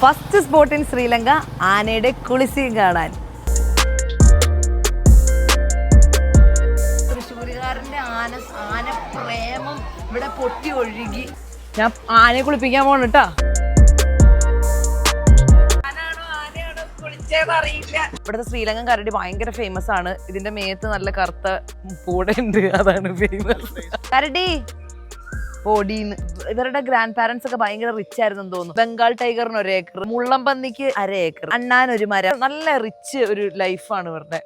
First spot in Sri Lanka ആനയുടെ കുളിസിയും കാണാൻ. തൃശ്ശൂരുകാരന്റെ ആന പ്രേമം ഇവിടെ പൊട്ടി ഒഴുകി. ഞാൻ ആനയെ കുളിപ്പിക്കാൻ പോണ കേട്ടാ. ഇവിടുത്തെ ശ്രീലങ്കൻ കരടി ഭയങ്കര ഫേമസ് ആണ്. ഇതിന്റെ മേത്ത് നല്ല കറുത്ത പൂട ഉണ്ട്, അതാണ് ഫേമസ്. കരടി ഓടീന്ന്. ഇവരുടെ ഗ്രാൻഡ് പാരന്റ്സ് ഒക്കെ ഭയങ്കര റിച്ച് ആയിരുന്നു തോന്നുന്നു. ബംഗാൾ ടൈഗറിന് 1 ഏക്കർ, മുള്ളംപന്നിക്ക് 1/2 ഏക്കർ, അണ്ണാൻ 1 മരം. നല്ല റിച്ച് ഒരു ലൈഫാണ് ഇവരുടെ.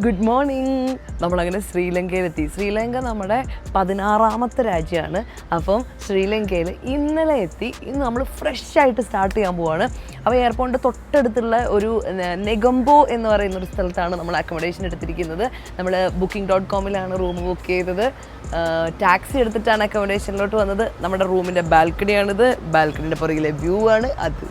Good morning. നമ്മളങ്ങനെ ശ്രീലങ്കയിലെത്തി. ശ്രീലങ്ക നമ്മുടെ 16ാമത്തെ രാജ്യമാണ്. അപ്പം ശ്രീലങ്കയിൽ ഇന്നലെ എത്തി. ഇന്ന് നമ്മൾ ഫ്രഷ് ആയിട്ട് സ്റ്റാർട്ട് ചെയ്യാൻ പോവാണ്. അപ്പോൾ എയർപോർട്ടിൻ്റെ തൊട്ടടുത്തുള്ള ഒരു നെഗംബോ എന്ന് പറയുന്ന ഒരു സ്ഥലത്താണ് നമ്മൾ അക്കോമഡേഷൻ എടുത്തിരിക്കുന്നത്. നമ്മൾ booking.com റൂം ബുക്ക് ചെയ്തത്. ടാക്സി എടുത്തിട്ടാണ് അക്കോമഡേഷനിലോട്ട് വന്നത്. നമ്മുടെ റൂമിൻ്റെ ബാൽക്കണിയാണിത്. ബാൽക്കണിയുടെ പുറകിലെ വ്യൂ ആണ് അത്.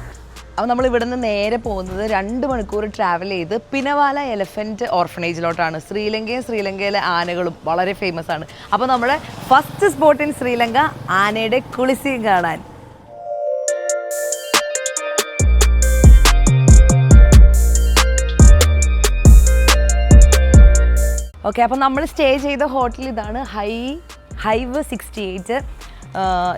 അപ്പോൾ നമ്മൾ ഇവിടെ നിന്ന് നേരെ പോകുന്നത് 2 മണിക്കൂർ ട്രാവൽ ചെയ്ത് പിനവാല എലഫൻറ്റ് ഓർഫനേജിലോട്ടാണ്. ശ്രീലങ്കയിലെ ആനകളും വളരെ ഫേമസ് ആണ്. അപ്പോൾ നമ്മുടെ ഫസ്റ്റ് സ്പോട്ട് ഇൻ ശ്രീലങ്ക ആനയുടെ കുളിസിയും കാണാൻ. ഓക്കെ, അപ്പോൾ നമ്മൾ സ്റ്റേ ചെയ്ത ഹോട്ടൽ ഇതാണ്, ഹൈവ് 68.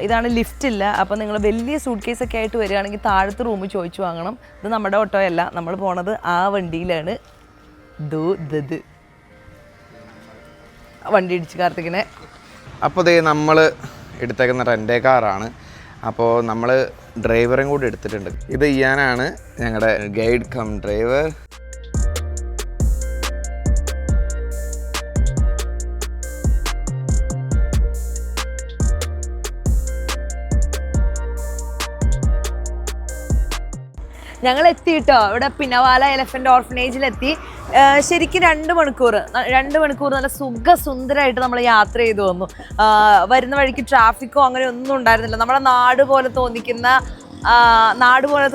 ഇതാണ്, ലിഫ്റ്റ് ഇല്ല. അപ്പോൾ നിങ്ങൾ വലിയ സൂട്ട് കേസൊക്കെ ആയിട്ട് വരികയാണെങ്കിൽ താഴത്തെ റൂം ചോദിച്ചു വാങ്ങണം. ഇത് നമ്മുടെ ഓട്ടോയല്ല, നമ്മൾ പോണത് ആ വണ്ടിയിലാണ്. വണ്ടി ഇടിച്ച് കാർത്തിക്കിനെ. അപ്പോൾ നമ്മൾ എടുത്തേക്കുന്ന റെൻ്റേ കാറാണ്. അപ്പോൾ നമ്മൾ ഡ്രൈവറും കൂടി എടുത്തിട്ടുണ്ട്. ഇത് ഇയാനാണ് ഞങ്ങളുടെ ഗൈഡ് കം ഡ്രൈവർ. ഞങ്ങൾ എത്തി കേട്ടോ. ഇവിടെ പിനവാല എലഫൻറ്റ് ഓർഫനേജിലെത്തി. ശരിക്കും 2 മണിക്കൂർ നല്ല സുന്ദരമായിട്ട് നമ്മൾ യാത്ര ചെയ്തു വന്നു. വരുന്ന വഴിക്ക് ട്രാഫിക്കോ അങ്ങനെ ഒന്നും ഉണ്ടായിരുന്നില്ല. നമ്മുടെ നാട് പോലെ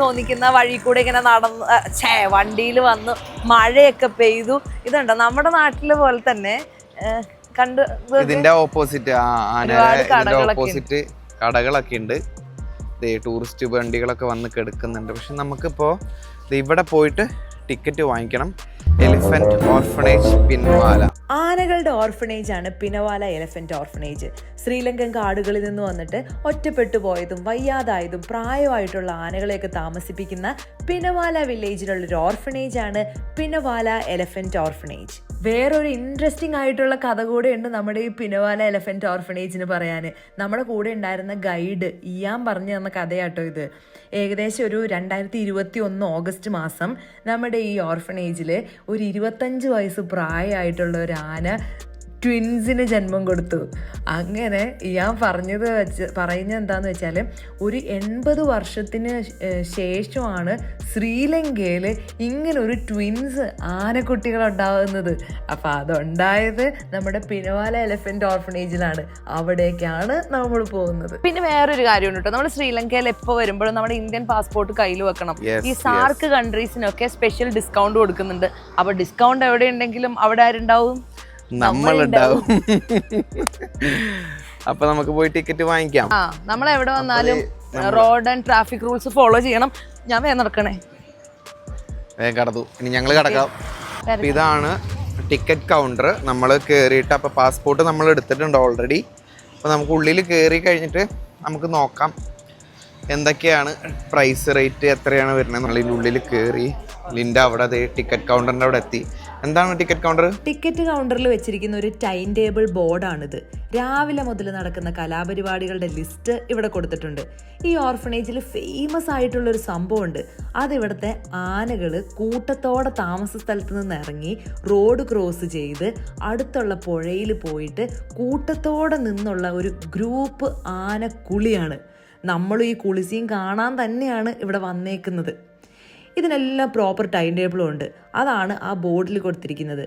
തോന്നിക്കുന്ന വഴി കൂടെ ഇങ്ങനെ വണ്ടിയിൽ വന്ന് മഴയൊക്കെ പെയ്തു. ഇതുണ്ടോ നമ്മുടെ നാട്ടിലെ പോലെ തന്നെ കണ്ട്. ഇതിന്റെ ഓപ്പോസിറ്റ് കടകളൊക്കെ ഉണ്ട്. ടൂറിസ്റ്റ് വണ്ടികളൊക്കെ വന്ന് കിടക്കുന്നുണ്ട്. പക്ഷെ നമുക്കിപ്പോൾ ഇവിടെ പോയിട്ട് ടിക്കറ്റ് വാങ്ങിക്കണം. Elephant orphanage Pinnawala. ആനകളുടെ ഓർഫനേജ് ആണ് പിനവാല എലഫന്റ് ഓർഫനേജ്. ശ്രീലങ്കൻ കാടുകളിൽ നിന്ന് വന്നിട്ട് ഒറ്റപ്പെട്ടു പോയതും വയ്യാതായതും പ്രായമായിട്ടുള്ള ആനകളെയൊക്കെ താമസിപ്പിക്കുന്ന പിനവാല വില്ലേജിലുള്ളൊരു ഓർഫനേജ് ആണ് പിനവാല എലഫന്റ് ഓർഫനേജ്. വേറൊരു ഇൻട്രസ്റ്റിംഗ് ആയിട്ടുള്ള കഥ കൂടെ ഉണ്ട് നമ്മുടെ ഈ പിനവാല എലഫന്റ് ഓർഫനേജിന് പറയാൻ. നമ്മുടെ കൂടെ ഉണ്ടായിരുന്ന ഗൈഡ് ഇയാൻ പറഞ്ഞു തന്ന കഥയാട്ടോ ഇത്. ഏകദേശം ഒരു 2021 ഓഗസ്റ്റ് മാസം നമ്മുടെ ഈ ഓർഫനേജിൽ ഒരു 25 വയസ്സ് പ്രായമായിട്ടുള്ള ഒരു ആന ട്വിൻസിന് ജന്മം കൊടുത്തു. അങ്ങനെ ഞാൻ പറയുന്നത് എന്താണെന്ന് വെച്ചാൽ ഒരു 80 വർഷത്തിന് ശേഷമാണ് ശ്രീലങ്കയിൽ ഇങ്ങനെ ഒരു ട്വിൻസ് ആനക്കുട്ടികൾ ഉണ്ടാകുന്നത്. അപ്പം അതുണ്ടായത് നമ്മുടെ പിനവാല എലഫൻറ്റ് ഓർഫനേജിലാണ്. അവിടേക്കാണ് നമ്മൾ പോകുന്നത്. പിന്നെ വേറൊരു കാര്യമുണ്ട് കേട്ടോ, നമ്മൾ ശ്രീലങ്കയിൽ എപ്പോൾ വരുമ്പോഴും നമ്മുടെ ഇന്ത്യൻ പാസ്പോർട്ട് കയ്യിൽ വെക്കണം. ഈ സാർക്ക് കൺട്രീസിനൊക്കെ സ്പെഷ്യൽ ഡിസ്കൗണ്ട് കൊടുക്കുന്നുണ്ട്. അപ്പോൾ ഡിസ്കൗണ്ട് എവിടെ ഉണ്ടെങ്കിലും അവിടെ ആരുണ്ടാവും? നമ്മളുണ്ടാവും. അപ്പൊ നമുക്ക് പോയി ടിക്കറ്റ് വാങ്ങിക്കാം. നമ്മൾ എവിടെ വന്നാലും road and traffic rules follow ചെയ്യണം. ഞാൻ വേഗം നടക്കണേ. വേഗം കടന്നു. ഇനി ഞങ്ങൾ കിടക്കാം. ഇതാണ് ടിക്കറ്റ് കൗണ്ടർ. നമ്മൾ കയറിയിട്ട് അപ്പോൾ പാസ്പോർട്ട് നമ്മൾ എടുത്തിട്ടുണ്ട് ഓൾറെഡി. അപ്പോൾ നമുക്ക് ഉള്ളിൽ കയറി കഴിഞ്ഞിട്ട് നമുക്ക് നോക്കാം എന്തൊക്കെയാണ് പ്രൈസ്, റേറ്റ് എത്രയാണ് വരുന്നത്. നമ്മൾ ഇതിൻ്റെ ഉള്ളിൽ കയറി ലിൻഡ അവിടെ ടിക്കറ്റ് കൗണ്ടറിൻ്റെ അവിടെ എത്തി. എന്താണ് ടിക്കറ്റ് കൗണ്ടർ? ടിക്കറ്റ് കൗണ്ടറിൽ വെച്ചിരിക്കുന്ന ഒരു ടൈം ടേബിൾ ബോർഡാണിത്. രാവിലെ മുതൽ നടക്കുന്ന കലാപരിപാടികളുടെ ലിസ്റ്റ് ഇവിടെ കൊടുത്തിട്ടുണ്ട്. ഈ ഓർഫനേജിൽ ഫേമസ് ആയിട്ടുള്ളൊരു സംഭവമുണ്ട്. അതിവിടുത്തെ ആനകൾ കൂട്ടത്തോടെ താമസ സ്ഥലത്ത് നിന്ന് ഇറങ്ങി റോഡ് ക്രോസ് ചെയ്ത് അടുത്തുള്ള പുഴയിൽ പോയിട്ട് കൂട്ടത്തോടെ നിന്നുള്ള ഒരു ഗ്രൂപ്പ് ആനക്കുളിയാണ്. നമ്മളും ഈ കുളിസിയും കാണാൻ തന്നെയാണ് ഇവിടെ വന്നേക്കുന്നത്. ഇതിനെല്ലാം പ്രോപ്പർ ടൈം ടേബിളും ഉണ്ട്. അതാണ് ആ ബോർഡിൽ കൊടുത്തിരിക്കുന്നത്.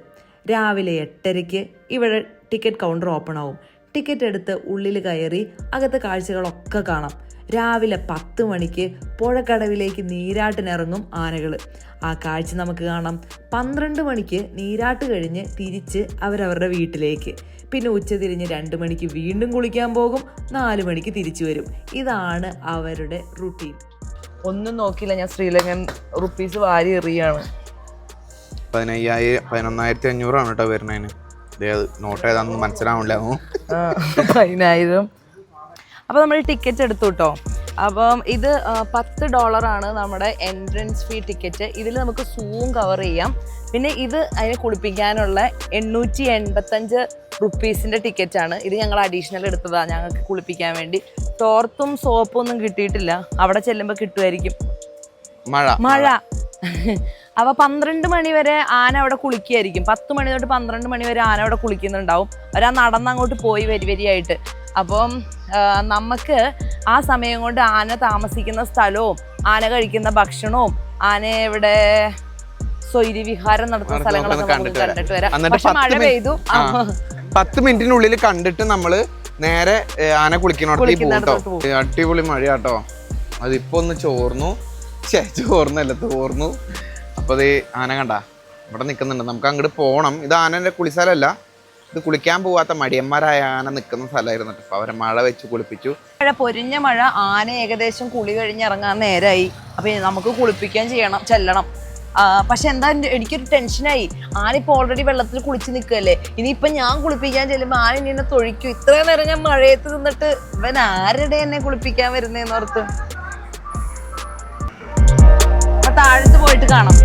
രാവിലെ 8:30 ഇവിടെ ടിക്കറ്റ് കൗണ്ടർ ഓപ്പൺ ആവും. ടിക്കറ്റ് എടുത്ത് ഉള്ളിൽ കയറി അകത്തെ കാഴ്ചകളൊക്കെ കാണാം. രാവിലെ 10 മണിക്ക് പുഴക്കടവിലേക്ക് നീരാട്ടിനിറങ്ങും ആനകൾ. ആ കാഴ്ച നമുക്ക് കാണാം. 12 മണിക്ക് നീരാട്ട് കഴിഞ്ഞ് തിരിച്ച് അവരവരുടെ വീട്ടിലേക്ക്. പിന്നെ ഉച്ചതിരിഞ്ഞ് 2 മണിക്ക് വീണ്ടും കുളിക്കാൻ പോകും. 4 മണിക്ക് തിരിച്ചു വരും. ഇതാണ് അവരുടെ റുട്ടീൻ. ഒന്നും നോക്കിയില്ല, ഞാൻ ശ്രീലങ്കൻ റുപ്പീസ് വാരി എറിയാണ്. 11,500 ആണ് കേട്ടോ വരുന്നതിന്. നോട്ട് ഏതാണെന്ന് മനസ്സിലാവില്ല. 10,000. അപ്പോൾ നമ്മൾ ടിക്കറ്റ് എടുത്തു കേട്ടോ. അപ്പം ഇത് $10 നമ്മുടെ എൻട്രൻസ് ഫീ ടിക്കറ്റ്. ഇതിൽ നമുക്ക് സൂം കവർ ചെയ്യാം. പിന്നെ ഇത് അതിനെ കുളിപ്പിക്കാനുള്ള 885 റുപ്പീസിൻ്റെ ടിക്കറ്റാണ്. ഇത് ഞങ്ങൾ അഡീഷണൽ എടുത്തതാണ് ഞങ്ങൾക്ക് കുളിപ്പിക്കാൻ വേണ്ടി. തോർത്തും സോപ്പും ഒന്നും കിട്ടിയിട്ടില്ല. അവിടെ ചെല്ലുമ്പോൾ കിട്ടുമായിരിക്കും. മഴ അപ്പോൾ 12 മണി വരെ ആന അവിടെ കുളിക്കുകയായിരിക്കും. 10 മണി തൊട്ട് 12 മണി വരെ ആന അവിടെ കുളിക്കുന്നുണ്ടാവും. ഒരാ നടന്നങ്ങോട്ട് പോയി വരിയായിട്ട്. അപ്പം നമുക്ക് ആ സമയം കൊണ്ട് ആന താമസിക്കുന്ന സ്ഥലവും ആന കഴിക്കുന്ന ഭക്ഷണവും ആന ഇവിടെ സ്വൈരി വിഹാരം നടത്തുന്ന സ്ഥലങ്ങളൊക്കെ കണ്ടിട്ട് വരാം. പക്ഷെ മഴ പെയ്തു. 10 മിനിറ്റിനുള്ളിൽ കണ്ടിട്ട് നമ്മള് നേരെ ആന കുളിക്കുന്നിടത്തേക്ക് പോകും. അടിപൊളി മഴ കേട്ടോ. അതിപ്പോ ഒന്ന് തോർന്നു. അപ്പൊ അത് ആന കണ്ട ഇവിടെ നിൽക്കുന്നുണ്ട്. നമുക്ക് അങ്ങോട്ട് പോകണം. ഇത് ആനന്റെ കുളിസ്ഥലമല്ല, ഇത് കുളിക്കാൻ പോവാത്ത മടിയന്മാരായ ആന നിൽക്കുന്ന സ്ഥലമായിരുന്നു. അപ്പൊ അവരെ മഴ വെച്ച് കുളിപ്പിച്ചു. പൊരിഞ്ഞ മഴ. ആന ഏകദേശം കുളി കഴിഞ്ഞ് ഇറങ്ങാൻ നേരമായി. അപ്പൊ നമുക്ക് കുളിപ്പിക്കാൻ ചെല്ലണം. പക്ഷെ എന്താ എനിക്കൊരു ടെൻഷനായി. ആന ഇപ്പൊ ഓൾറെഡി വെള്ളത്തിൽ കുളിച്ച് നിൽക്കല്ലേ. ഇനിയിപ്പൊ ഞാൻ കുളിപ്പിക്കാൻ ചെല്ലുമ്പോ ആന എന്നെ തൊഴിക്കും. ഇത്രയും നേരം ഞാൻ മഴയത്ത് നിന്നിട്ട് ഇവൻ ആരുടെ എന്നെ കുളിപ്പിക്കാൻ വരുന്നേന്നോർത്ത്. അപ്പൊ താഴത്ത് പോയിട്ട് കാണാം.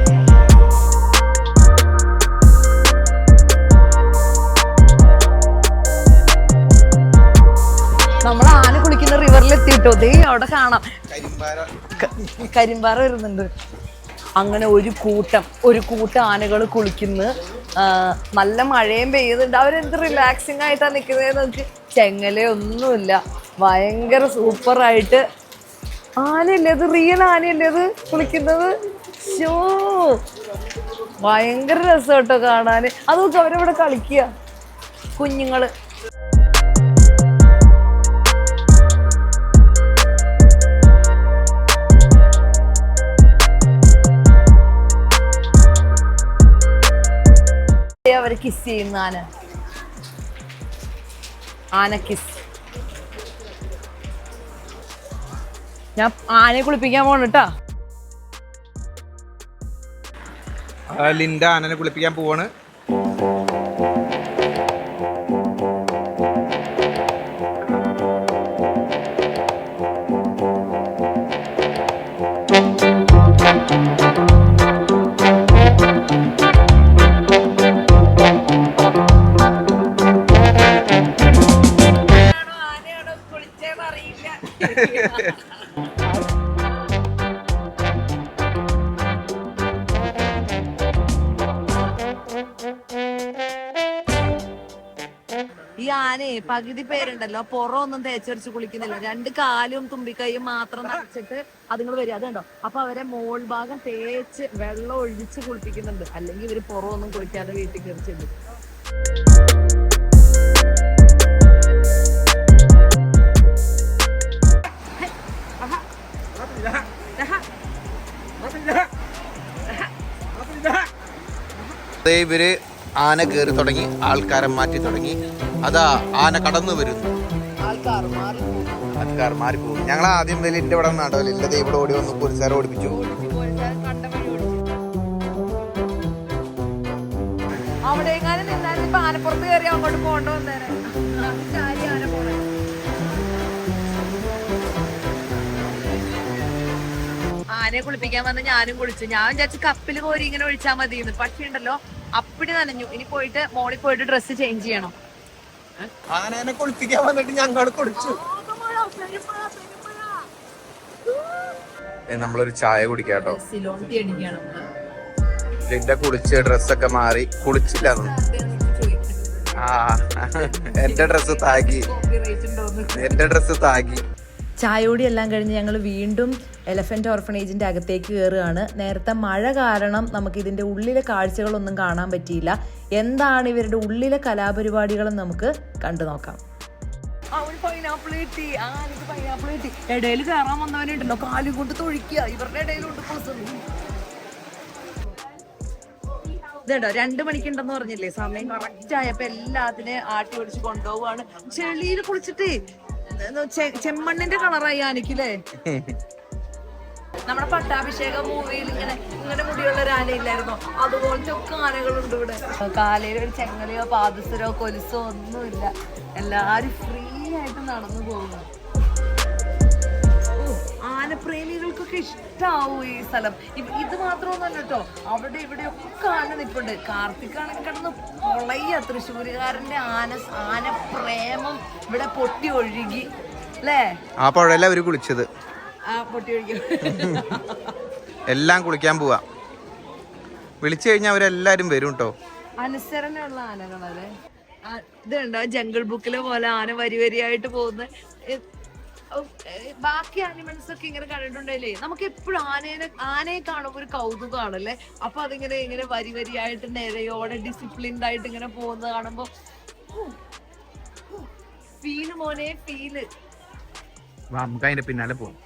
നമ്മൾ ആന കുളിക്കുന്ന റിവറിലെത്തിയിട്ടോ. ദേ അവിടെ കാണാം കരിമ്പാറ വരുന്നുണ്ട്. അങ്ങനെ ഒരു കൂട്ടം ആനകൾ കുളിക്കുന്നു. നല്ല മഴയും പെയ്യുന്നുണ്ട്. അവരെന്ത് റിലാക്സിങ് ആയിട്ടാണ് നിൽക്കുന്നത്. നമുക്ക് ചെങ്ങലയൊന്നുമില്ല. ഭയങ്കര സൂപ്പറായിട്ട് ആനയല്ലേ അത്, റിയൽ ആനയല്ലേ അത് കുളിക്കുന്നത്. ഷോ ഭയങ്കര രസം കേട്ടോ കാണാൻ. അതൊക്കെ അവരവിടെ കളിക്കുക കുഞ്ഞുങ്ങള്. അവര് കിസ് ചെയ്യുന്ന ആന കിസ്. ഞാൻ ആനയെ കുളിപ്പിക്കാൻ പോണട്ടാ. ലിൻഡ ആനനെ കുളിപ്പിക്കാൻ പോവാണ്. ഈ ആനയെ പകുതി പേരുണ്ടല്ലോ പുറമൊന്നും തേച്ചൊരിച്ച് കുളിക്കുന്നില്ല. 2 കാലും തുമ്പിക്കൈയും മാത്രം നനച്ചിട്ട് അതുങ്ങൾ വരും. അതുണ്ടോ. അപ്പൊ അവരെ മോൾ ഭാഗം തേച്ച് വെള്ളം ഒഴിച്ച് കുളിപ്പിക്കുന്നുണ്ട്. അല്ലെങ്കിൽ ഇവര് പുറമൊന്നും കുളിക്കാതെ വീട്ടിൽ കയറി ചെല്ലും. ഇവര് ആന കയറി തുടങ്ങി, ആൾക്കാരെ മാറ്റി തുടങ്ങി. അതാ ആന കടന്നു വരുന്നു. ആൾക്കാർ മാറിപ്പോകും. ഞങ്ങൾ ആദ്യം വലിയ ഇവിടെ നാടോ ഇല്ലത് ഇവിടെ ഓടി വന്നു. പോലീസുകാരെ ഓടിപ്പിച്ചു. അവിടെ എങ്ങാനും നിന്നാലും ഇപ്പൊ ആനപ്പുറത്ത് കയറി അങ്ങോട്ട് പോകണ്ട വന്നേനെ. ആന പോണേ. ആനയെ കുളിപ്പിക്കാൻ വന്ന് ഞാനും കുളിച്ചു. ഞാൻ വിചാരിച്ചു കപ്പിൽ കോരി ഇങ്ങനെ ഒഴിച്ചാൽ മതിയെന്ന്. പക്ഷേ ഉണ്ടല്ലോ അപ്പടി നനഞ്ഞു. ഇനി പോയിട്ട് മോളിൽ പോയിട്ട് ഡ്രസ്സ് ചേഞ്ച് ചെയ്യണം. ആനേനെ കുളിപ്പിക്കാൻ വന്നിട്ട് ഞങ്ങൾ കുളിച്ചു. നമ്മളൊരു ചായ കുടിക്കാട്ടോ. ലിൻഡ കുളിച്ച് ഡ്രസ്സൊക്കെ മാറി. കുളിച്ചില്ല. എന്റെ ഡ്രസ്സ് താകി. ചായയോടി എല്ലാം കഴിഞ്ഞ് ഞങ്ങൾ വീണ്ടും എലഫന്റ് ഓർഫനേജിന്റെ അകത്തേക്ക് കയറുകയാണ്. നേരത്തെ മഴ കാരണം നമുക്ക് ഇതിന്റെ ഉള്ളിലെ കാഴ്ചകളൊന്നും കാണാൻ പറ്റിയില്ല. എന്താണ് ഇവരുടെ ഉള്ളിലെ കലാപരിപാടികളും നമുക്ക് കണ്ടു നോക്കാം. അവന് പൈനാപ്പിൾ കിട്ടി. എനിക്ക് പൈനാപ്പിൾ കിട്ടി. ഇടയിൽ കയറാൻ വന്നവനുണ്ടല്ലോ കാലും കൊണ്ട് തൊഴിക്കുക. ഇവരുടെ ഇടയിലുണ്ട് ഇതേട്ടോ 2 മണിക്കുണ്ടെന്ന് പറഞ്ഞില്ലേ, സമയം കറക്റ്റ് ആയപ്പോ എല്ലാത്തിനെയും ആട്ടി ഓടിച്ച് കൊണ്ടുപോവാണ്. ചെളിയിൽ കുളിച്ചിട്ട് ചെമ്മണ്ണിന്റെ കളറായി ആനക്കില്ലേ. നമ്മുടെ പട്ടാഭിഷേക മൂവിയിൽ ഇങ്ങനെ മുടിയുള്ള ഒരു ആനയില്ലായിരുന്നോ, അതുപോലത്തെ ഒക്കെ ആനകളുണ്ട് ഇവിടെ. കാലയിൽ ഒരു ചെങ്ങലയോ പാദസരോ കൊലുസോ ഒന്നുമില്ല. എല്ലാരും ഫ്രീ ആയിട്ട് നടന്നു പോകുന്നു. ആനപ്രേമികൾക്കൊക്കെ ഇഷ്ടാവും ഈ സ്ഥലം. ഇത് മാത്രമൊന്നുമല്ല കേട്ടോ, അവിടെ ഇവിടെ ഒക്കെ ആന നിൽപ്പുണ്ട്. കാർത്തിക്കാണെങ്കിൽ കിടന്ന് പൊളയ്യ. തൃശ്ശൂരുകാരന്റെ ആനപ്രേമം ഇവിടെ പൊട്ടി ഒഴുകി അല്ലേ. ആ പുഴയില അവര് കുളിച്ചത്. പൊട്ടി ഒഴുകി. എല്ലാം കുളിക്കാൻ പോവാ. വിളിച്ചു കഴിഞ്ഞാൽ അവരെല്ലാരും വരും കേട്ടോ. അനുസരണയുള്ള ആനകളല്ലേ. ഇതുണ്ടോ ജംഗിൾ ബുക്കിലെ പോലെ ആന വരി വരിയായിട്ട് പോകുന്ന. ബാക്കി ആനിമൽസ് ഒക്കെ ഇങ്ങനെ കണ്ടിട്ടുണ്ടല്ലേ, നമുക്ക് എപ്പോഴും ആനയെ കാണുമ്പോൾ ഒരു കൗതുകമാണല്ലേ. അപ്പൊ അതിങ്ങനെ വരി വരിയായിട്ട് നിരയോടെ ഡിസിപ്ലിൻഡ് ആയിട്ട് ഇങ്ങനെ പോകുന്നത് കാണുമ്പോ ഫീല് മോനെ ഫീല്. നമുക്ക് അതിന്റെ പിന്നാലെ പോകും.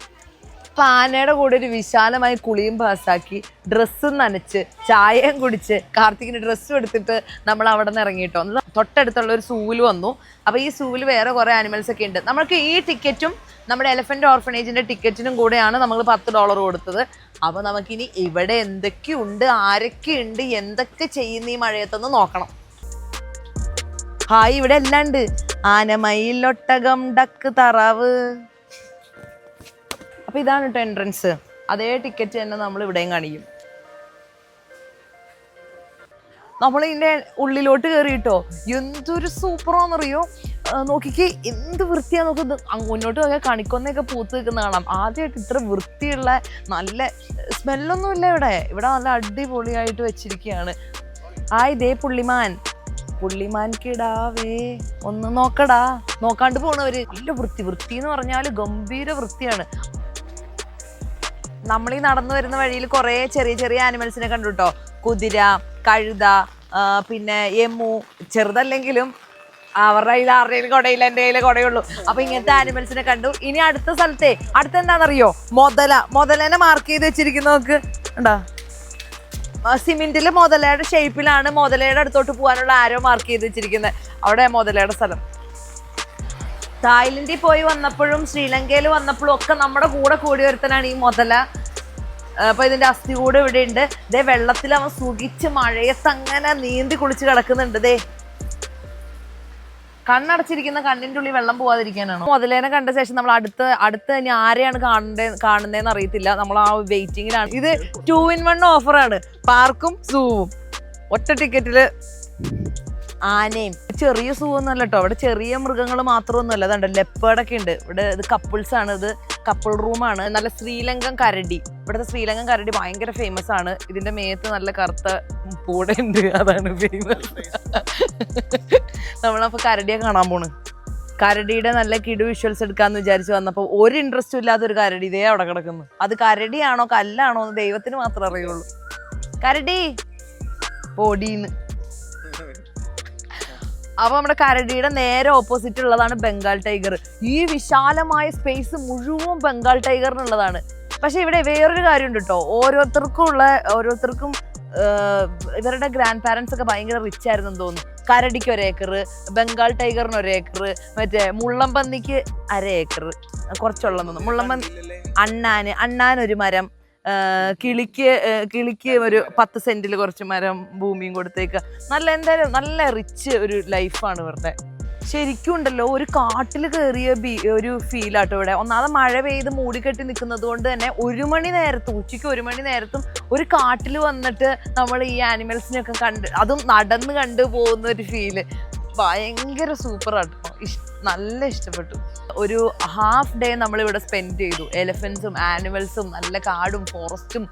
അപ്പൊ ആനയുടെ കൂടെ ഒരു വിശാലമായി കുളിയും പാസ്സാക്കി ഡ്രസ്സും നനച്ച് ചായയും കുടിച്ച് കാർത്തികിന് ഡ്രസ്സും എടുത്തിട്ട് നമ്മൾ അവിടെ നിന്ന് ഇറങ്ങിയിട്ടോ. തൊട്ടടുത്തുള്ള ഒരു സൂവിൽ വന്നു. അപ്പൊ ഈ സൂവിൽ വേറെ കുറെ ആനിമൽസ് ഒക്കെ ഉണ്ട്. നമുക്ക് ഈ ടിക്കറ്റും നമ്മുടെ എലഫന്റ് ഓർഫനേജിന്റെ ടിക്കറ്റിനും കൂടെയാണ് നമ്മൾ $10 കൊടുത്തത്. അപ്പൊ നമുക്കിനി ഇവിടെ എന്തൊക്കെയുണ്ട്, ആരൊക്കെയുണ്ട്, എന്തൊക്കെ ചെയ്യുന്ന ഈ മഴയത്തൊന്ന് നോക്കണം. ഹായ്, ഇവിടെ എല്ലാം ഉണ്ട്. ആനമയിലൊട്ടകം ഡക്ക് താറാവ്. അപ്പൊ ഇതാണ് കേട്ടോ എൻട്രൻസ്. അതേ ടിക്കറ്റ് തന്നെ നമ്മൾ ഇവിടെയും കാണിക്കും. നമ്മൾ ഇതിന്റെ ഉള്ളിലോട്ട് കയറിയിട്ടോ, എന്തൊരു സൂപ്പറാന്നറിയോ. നോക്കിക്ക് എന്ത് വൃത്തിയാ നോക്കുന്നത്. മുന്നോട്ട് നോക്കിയാൽ കണിക്കൊന്നൊക്കെ പൂത്ത് നിൽക്കുന്ന കാണാം. ആദ്യമായിട്ട് ഇത്ര വൃത്തിയുള്ള, നല്ല സ്മെല്ലൊന്നുമില്ല ഇവിടെ നല്ല അടിപൊളിയായിട്ട് വെച്ചിരിക്കുകയാണ്. ദേ പുള്ളിമാൻ കിടാവേ ഒന്ന് നോക്കടാ. നോക്കാണ്ട് പോണവര്. നല്ല വൃത്തി എന്ന് പറഞ്ഞാല് ഗംഭീര വൃത്തിയാണ്. നമ്മളീ നടന്നു വരുന്ന വഴിയിൽ കുറെ ചെറിയ ആനിമൽസിനെ കണ്ടു കേട്ടോ. കുതിര, കഴുത, പിന്നെ എമു. ചെറുതല്ലെങ്കിലും അവരുടെ കയ്യിൽ ആരുടെയും കുടയില്ല, എൻ്റെ കയ്യിലെ കുടയുള്ളൂ. അപ്പൊ ഇങ്ങനത്തെ ആനിമൽസിനെ കണ്ടു. ഇനി അടുത്ത എന്താണെന്നറിയോ, മുതലേനെ മാർക്ക് ചെയ്ത് വെച്ചിരിക്കുന്ന നോക്ക് ഉണ്ടാ. സിമെന്റില് മുതലയുടെ ഷേപ്പിലാണ് മുതലയുടെ അടുത്തോട്ട് പോകാനുള്ള ആരോ മാർക്ക് ചെയ്ത് വെച്ചിരിക്കുന്നത്. അവിടെ മുതലയുടെ സ്ഥലം. തായ്ലൻഡിൽ പോയി വന്നപ്പോഴും ശ്രീലങ്കയിൽ വന്നപ്പോഴും ഒക്കെ നമ്മുടെ കൂടെ കൂടി വരുത്തനാണ് ഈ മുതല. അപ്പൊ ഇതിന്റെ അസ്ഥി കൂടെ ഇവിടെ ഉണ്ട്. ഇതേ വെള്ളത്തിൽ അവൻ സുഖിച്ച് മഴയത്ത് അങ്ങനെ നീന്തി കുളിച്ച് കിടക്കുന്നുണ്ട്. ദേ കണ്ണടച്ചിരിക്കുന്ന കണ്ണിന്റെ ഉള്ളിൽ വെള്ളം പോവാതിരിക്കാനാണോ. മുതലേനെ കണ്ട ശേഷം നമ്മൾ അടുത്ത് ഇനി ആരെയാണ് കാണുന്നതെന്ന് അറിയത്തില്ല. നമ്മൾ ആ വെയിറ്റിങ്ങിലാണ്. ഇത് 2-in-1 ഓഫറാണ്. പാർക്കും സൂവും ഒറ്റ ടിക്കറ്റില്. ആനയും ചെറിയ സൂ ഒന്നുമല്ല കേട്ടോ. ഇവിടെ ചെറിയ മൃഗങ്ങൾ മാത്രമൊന്നുമല്ല. അതുണ്ട് ലെപ്പേർഡൊക്കെ ഉണ്ട് ഇവിടെ. ഇത് കപ്പിൾസ് ആണ്. ഇത് കപ്പിൾ റൂമാണ്. നല്ല ശ്രീലങ്കൻ കരടി. ഇവിടുത്തെ ശ്രീലങ്കൻ കരടി ഭയങ്കര ഫേമസ് ആണ്. ഇതിന്റെ മേത്ത് നല്ല കറുത്ത പൂട ഉണ്ട്, അതാണ് ഫേമസ്. നമ്മളപ്പോ കരടിയെ കാണാൻ പോണ്. കരടിയുടെ നല്ല കിടു വിഷ്വൽസ് എടുക്കാന്ന് വിചാരിച്ചു വന്നപ്പോ ഒരു ഇൻട്രസ്റ്റും ഇല്ലാത്ത ഒരു കരടി ഇതേ അവിടെ കിടക്കുന്നു. അത് കരടിയാണോ കല്ലാണോ എന്ന് ദൈവത്തിന് മാത്രമേ അറിയുള്ളൂ. കരടി പൊടീന്ന്. അപ്പൊ നമ്മുടെ കരടിയുടെ നേരെ ഓപ്പോസിറ്റ് ഉള്ളതാണ് ബംഗാൾ ടൈഗർ. ഈ വിശാലമായ സ്പേസ് മുഴുവൻ ബംഗാൾ ടൈഗറിനുള്ളതാണ്. പക്ഷെ ഇവിടെ വേറൊരു കാര്യമുണ്ട് കേട്ടോ. ഓരോരുത്തർക്കും ഇവരുടെ ഗ്രാൻഡ് പാരൻസ് ഒക്കെ ഭയങ്കര റിച്ച് ആയിരുന്നെന്ന് തോന്നുന്നു. കരടിക്ക് 1 ഏക്കർ, ബംഗാൾ ടൈഗറിന് 1 ഏക്കർ, മറ്റേ മുള്ളംപന്നിക്ക് 1/2 ഏക്കർ, കുറച്ചുള്ളതെന്ന് തോന്നുന്നു. മുള്ളംപന്നി അണ്ണാൻ 1 മരം, കിളിക്ക് ഒരു 10 സെന്റിൽ കുറച്ച് മരം ഭൂമിയും കൊടുത്തേക്ക്. എന്തായാലും നല്ല റിച്ച് ഒരു ലൈഫാണ് ഇവരുടെ. ശരിക്കും ഉണ്ടല്ലോ ഒരു കാട്ടിൽ കയറിയ ഒരു ഫീലാട്ടോ ഇവിടെ. ഒന്നാമത് മഴ പെയ്ത് മൂടിക്കെട്ടി നിൽക്കുന്നത് കൊണ്ട് തന്നെ ഉച്ചയ്ക്ക് 1 മണി നേരത്തും ഒരു കാട്ടിൽ വന്നിട്ട് നമ്മൾ ഈ ആനിമൽസിനെയൊക്കെ അതും നടന്ന് കണ്ടു പോകുന്ന ഒരു ഫീല് ഭയങ്കര സൂപ്പറാട്ടോ. നല്ല ഇഷ്ടപ്പെട്ടു. ഒരു ഹാഫ് ഡേ നമ്മളിവിടെ സ്പെൻഡ് ചെയ്തു. എലഫൻസും ആനിമൽസും നല്ല കാടും ഫോറസ്റ്റും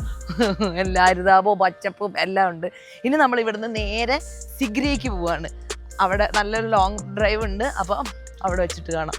എല്ലാ ഹരിതാപവും പച്ചപ്പും എല്ലാം ഉണ്ട്. ഇനി നമ്മൾ ഇവിടുന്ന് നേരെ സിഗ്രിയയ്ക്ക് പോവാണ്. അവിടെ നല്ലൊരു ലോങ് ഡ്രൈവ് ഉണ്ട്. അപ്പം അവിടെ വെച്ചിട്ട് കാണാം.